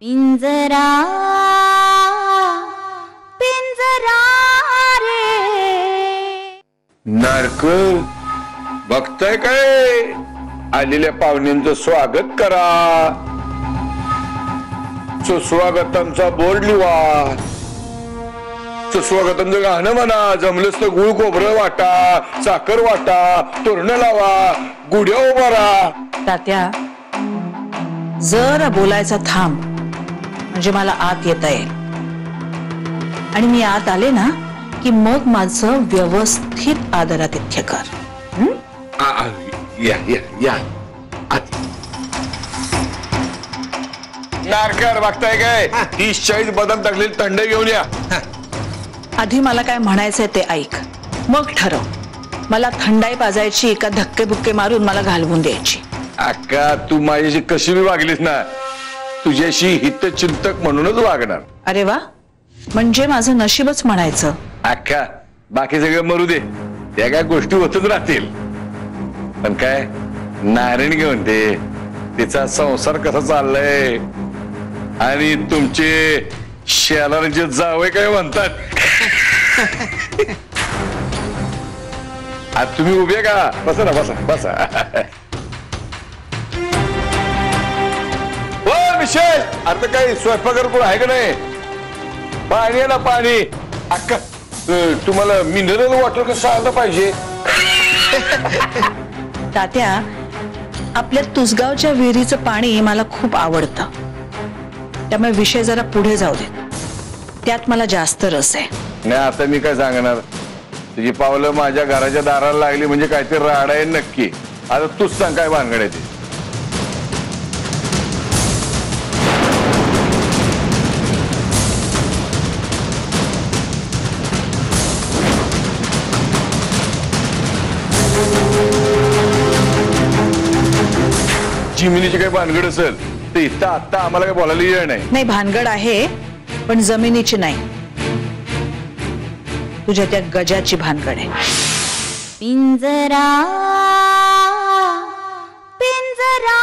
पिंजरा पिंजरा रे नारकल बघताय काय आलेल्या पाहुण्यांचं स्वागत करा सुस्वागतांचा बोर्ड लिहा सुस्वागतांचं गाणं म्हणा जमलंच तर गुळ खोबरं वाटा साखर वाटा तोरण लावा गुढ्या उभारा तात्या जरा बोलायचा थांब म्हणजे मला आत येता येईल आणि मी आत आले ना की मग माझं व्यवस्थित आदरातिथ्य कर या या या नारकर बघताय काय 30-40 बदाम टाकलेली थंड घेऊन या आधी मला काय म्हणायचंय ते ऐक मग ठरव मला थंडाई पाजायची का धक्के बुक्के मारून मला घालवून द्यायची अक्का तू माझ्याशी कशी बी वागलीस ना तुझ्याशी हितचिंतक म्हणूनच वागणार अरे वा म्हणजे माझं नशीबच म्हणायचं अक्का बाकी सगळं मरू दे त्या काय गोष्टी होतच राहतील पण काय नारायण घेऊन ते तिचा संसार कसा चाललाय आणि तुमचे शेलारचे जावई काय म्हणतात आज तुम्ही उभे का बसा ना बसा बसा विशेष आता काही स्वयंपाक कोण आहे का नाही पाणी आहे ना पाणी अक्का तुम्हाला मिनरल वॉटर कसं आलं पाहिजे तात्या आपल्या तुसगावच्या विहिरीचं पाणी मला खूप आवडतं त्यामुळे विषय जरा पुढे जाऊ दे त्यात मला जास्त रस आहे नाही आता मी काय सांगणार तुझी पावलं माझ्या घराच्या दाराला लागली म्हणजे काहीतरी राड आहे नक्की आता तूच सांग काय भानगड आहे ते जमिनीची काही भानगड असेल तर इथं आता आम्हाला काही बोलायला येणार नाही भानगड आहे पण जमिनीची नाही तुझ्या त्या गजाची भानगड आहे पिंजरा पिंजरा